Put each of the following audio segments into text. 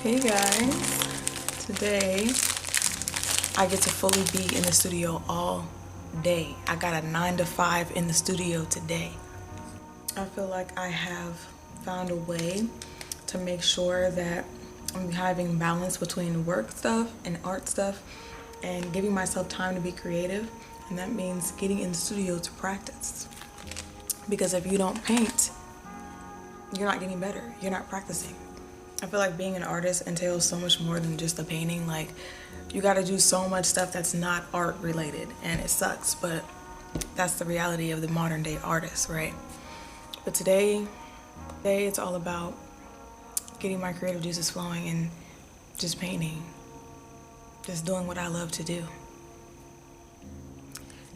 Hey guys, today I get to fully be in the studio all day. I got a 9 to 5 in the studio today. I feel like I have found a way to make sure that I'm having balance between work stuff and art stuff and giving myself time to be creative, and that means getting in the studio to practice. Because if you don't paint, you're not getting better, you're not practicing. I feel like being an artist entails so much more than just a painting. Like, you gotta do so much stuff that's not art related, and it sucks, but that's the reality of the modern day artist, right? But today it's all about getting my creative juices flowing and just painting, just doing what I love to do.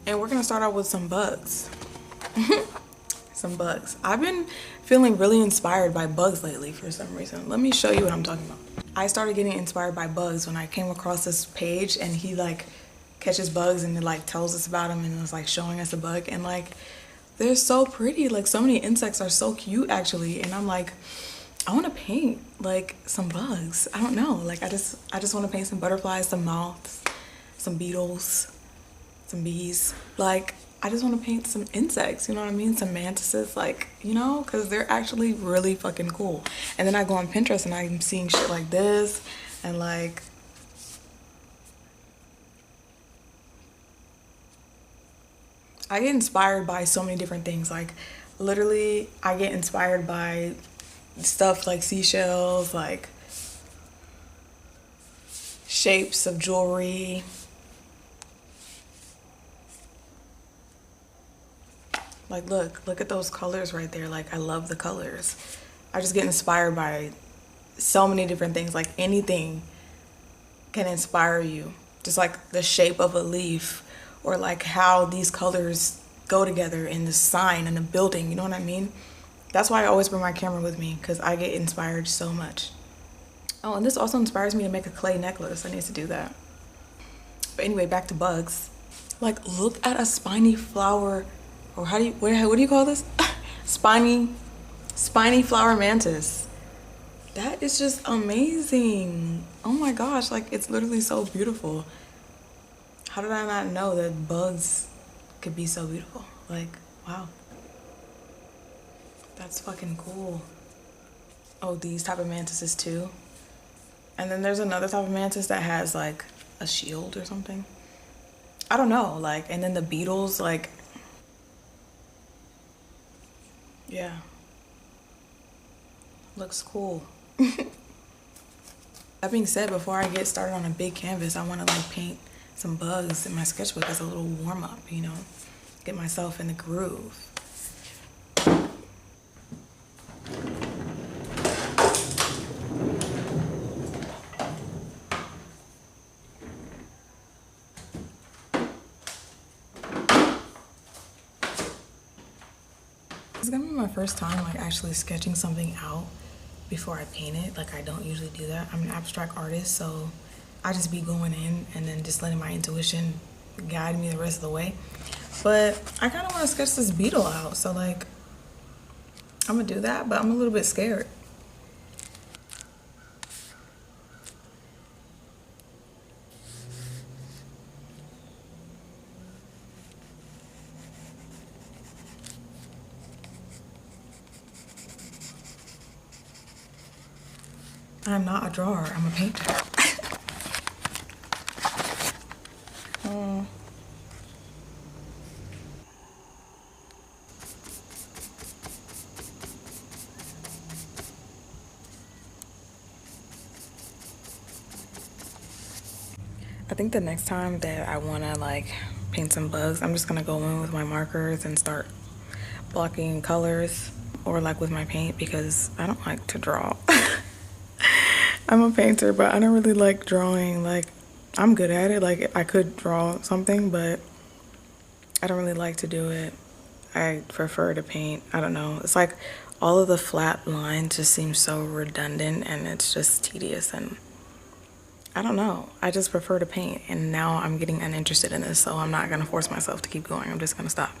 And we're gonna start out with some bugs. Some bugs. I've been feeling really inspired by bugs lately for some reason. Let me show you what I'm talking about. I started getting inspired by bugs when I came across this page, and he like catches bugs and it like tells us about them and was like showing us a bug, and like they're so pretty. Like, so many insects are so cute actually, and I'm like, I want to paint like some bugs. I don't know, like I just want to paint some butterflies, some moths, some beetles, some bees. Like, I just want to paint some insects, you know what I mean? Some mantises, like, you know, because they're actually really fucking cool. And then I go on Pinterest and I'm seeing shit like this, and like, I get inspired by so many different things. Like, literally, I get inspired by stuff like seashells, like shapes of jewelry. Like, look at those colors right there. Like, I love the colors. I just get inspired by so many different things. Like, anything can inspire you. Just like the shape of a leaf, or like how these colors go together in the sign and the building, you know what I mean? That's why I always bring my camera with me, because I get inspired so much. Oh, and this also inspires me to make a clay necklace. I need to do that. But anyway, back to bugs. Like, look at a spiny flower, or what do you call this? spiny flower mantis. That is just amazing. Oh my gosh, like, it's literally so beautiful. How did I not know that bugs could be so beautiful? Like, wow. That's fucking cool. Oh, these type of mantises too. And then there's another type of mantis that has like a shield or something. I don't know, like, and then the beetles, like, yeah. Looks cool. That being said, before I get started on a big canvas, I want to like paint some bugs in my sketchbook as a little warm-up, you know, get myself in the groove. It's gonna be my first time like actually sketching something out before I paint it. Like, I don't usually do that. I'm an abstract artist, so I just be going in and then just letting my intuition guide me the rest of the way. But I kind of want to sketch this beetle out, so like, I'm gonna do that, but I'm a little bit scared. I'm not a drawer, I'm a painter. I think the next time that I want to like paint some bugs, I'm just gonna go in with my markers and start blocking colors, or like with my paint, because I don't like to draw. I'm a painter, but I don't really like drawing. Like, I'm good at it. Like, I could draw something, but I don't really like to do it. I prefer to paint. I don't know. It's like all of the flat lines just seem so redundant, and it's just tedious, and I don't know. I just prefer to paint, and now I'm getting uninterested in this, so I'm not gonna force myself to keep going. I'm just gonna stop.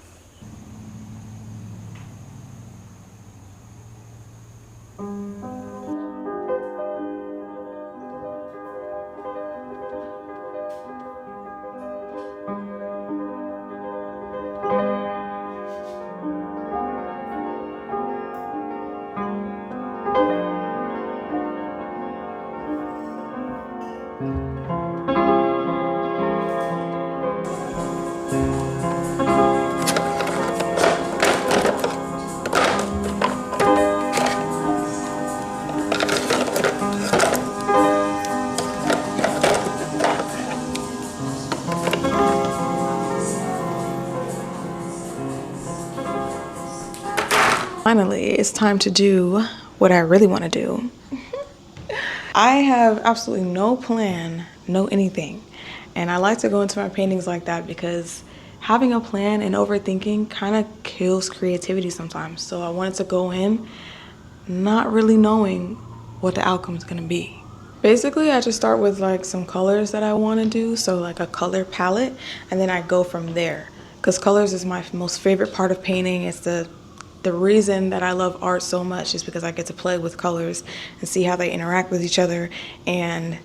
it's time to do what I really want to do. I have absolutely no plan, no anything. And I like to go into my paintings like that because having a plan and overthinking kind of kills creativity sometimes. So I wanted to go in not really knowing what the outcome is going to be. Basically, I just start with like some colors that I want to do, so like a color palette, and then I go from there. Because colors is my most favorite part of painting. It's the reason that I love art so much is because I get to play with colors and see how they interact with each other, and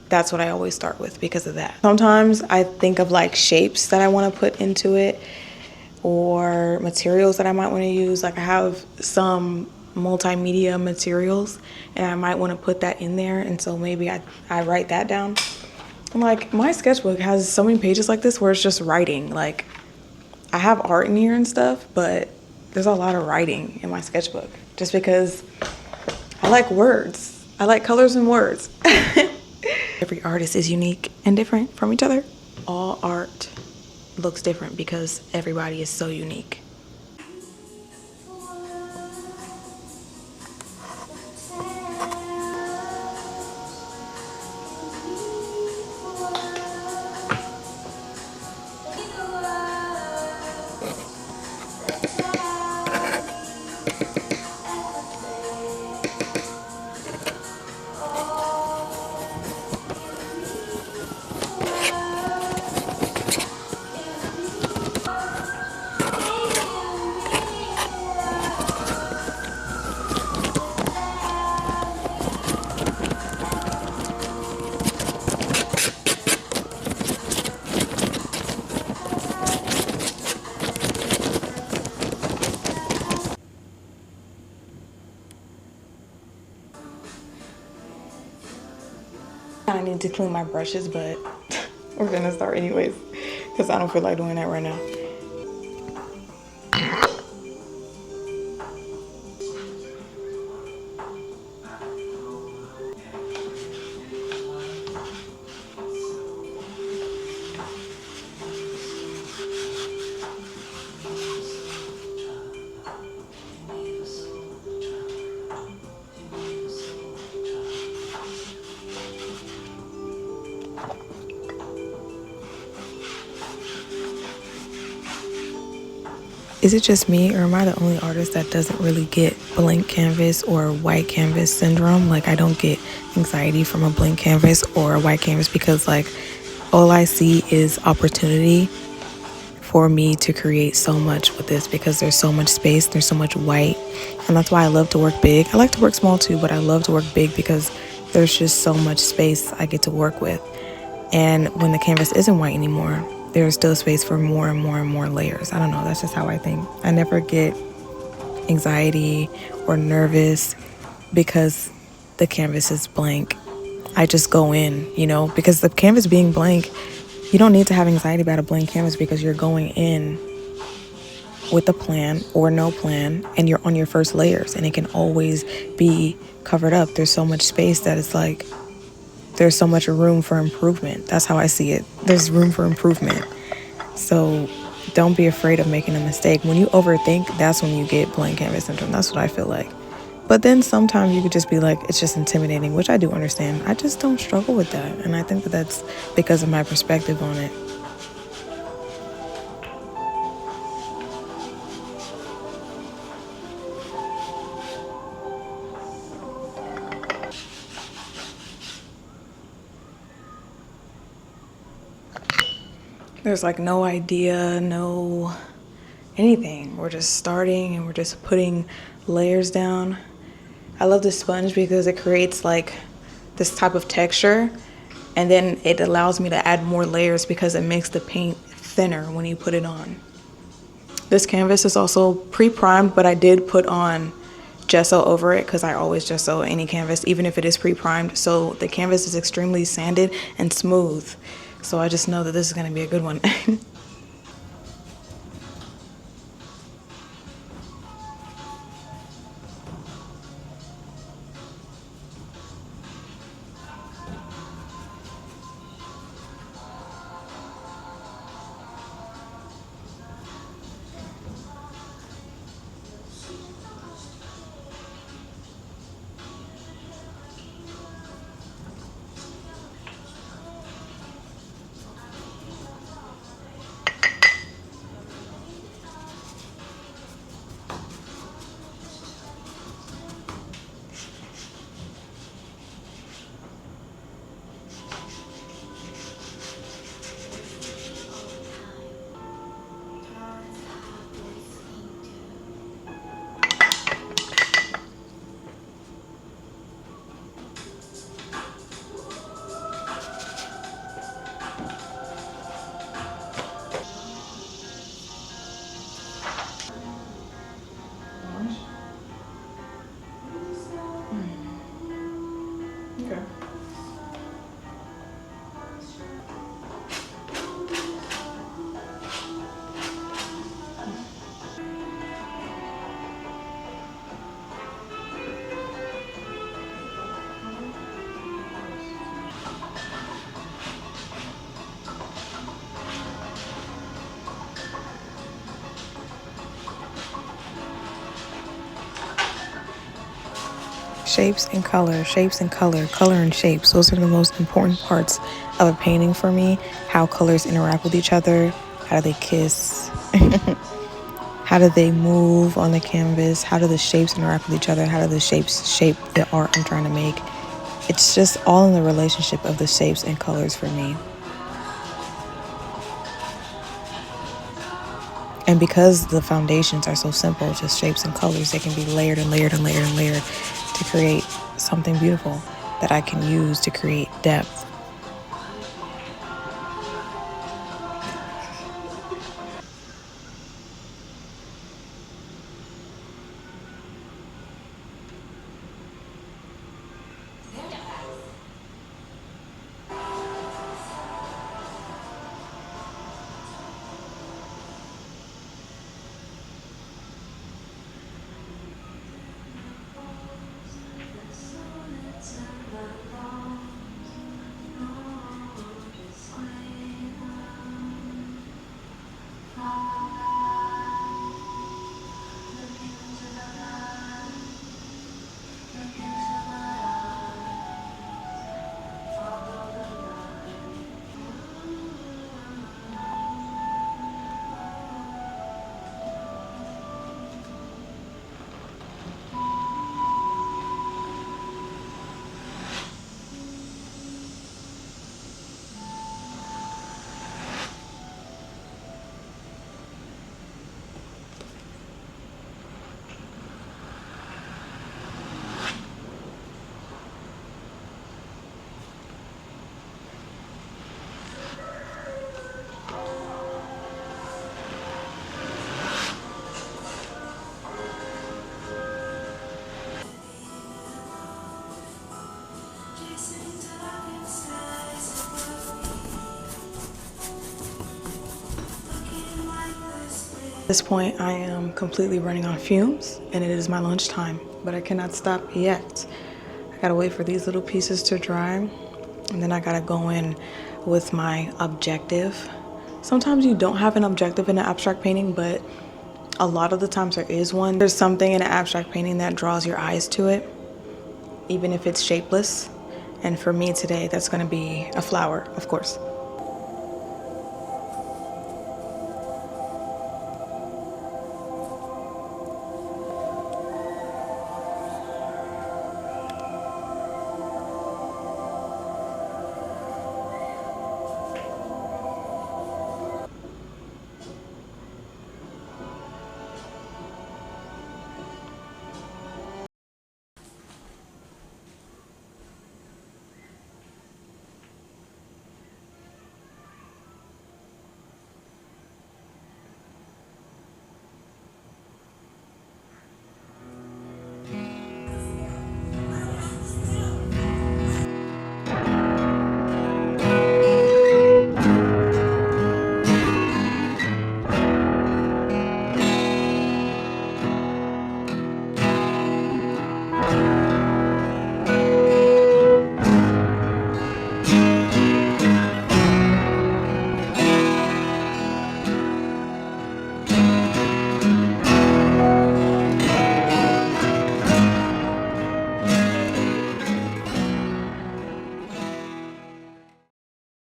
that's what I always start with because of that. Sometimes I think of like shapes that I want to put into it or materials that I might want to use. Like I have some multimedia materials and I might want to put that in there, and so maybe I write that down. And like my sketchbook has so many pages like this where it's just writing. Like I have art in here and stuff, but there's a lot of writing in my sketchbook just because I like words. I like colors and words. Every artist is unique and different from each other. All art looks different because everybody is so unique. I need to clean my brushes, but we're gonna start anyways because I don't feel like doing that right now. Is it just me, or am I the only artist that doesn't really get blank canvas or white canvas syndrome? Like I don't get anxiety from a blank canvas or a white canvas because like all I see is opportunity for me to create so much with this because there's so much space, there's so much white, and that's why I love to work big. I like to work small too, but I love to work big because there's just so much space I get to work with. And when the canvas isn't white anymore, there's still space for more and more and more layers. I don't know, that's just how I think. I never get anxiety or nervous because the canvas is blank. I just go in, because the canvas being blank, you don't need to have anxiety about a blank canvas because you're going in with a plan or no plan and you're on your first layers and it can always be covered up. There's so much space that it's like there's so much room for improvement. That's how I see it. There's room for improvement. So don't be afraid of making a mistake. When you overthink, that's when you get blank canvas syndrome. That's what I feel like. But then sometimes you could just be like, it's just intimidating, which I do understand. I just don't struggle with that. And I think that that's because of my perspective on it. There's like no idea, no anything. We're just starting and we're just putting layers down. I love this sponge because it creates like this type of texture, and then it allows me to add more layers because it makes the paint thinner when you put it on. This canvas is also pre-primed, but I did put on gesso over it because I always gesso any canvas, even if it is pre-primed. So the canvas is extremely sanded and smooth. So I just know that this is going to be a good one. Okay. Shapes and color, shapes and color, color and shapes. Those are the most important parts of a painting for me. How colors interact with each other. How do they kiss? How do they move on the canvas? How do the shapes interact with each other? How do the shapes shape the art I'm trying to make? It's just all in the relationship of the shapes and colors for me. And because the foundations are so simple, just shapes and colors, they can be layered and layered and layered and layered to create something beautiful that I can use to create depth. At this point, I am completely running on fumes and it is my lunchtime, but I cannot stop yet. I gotta wait for these little pieces to dry and then I gotta go in with my objective. Sometimes you don't have an objective in an abstract painting, but a lot of the times there is one. There's something in an abstract painting that draws your eyes to it, even if it's shapeless. And for me today, that's gonna be a flower, of course.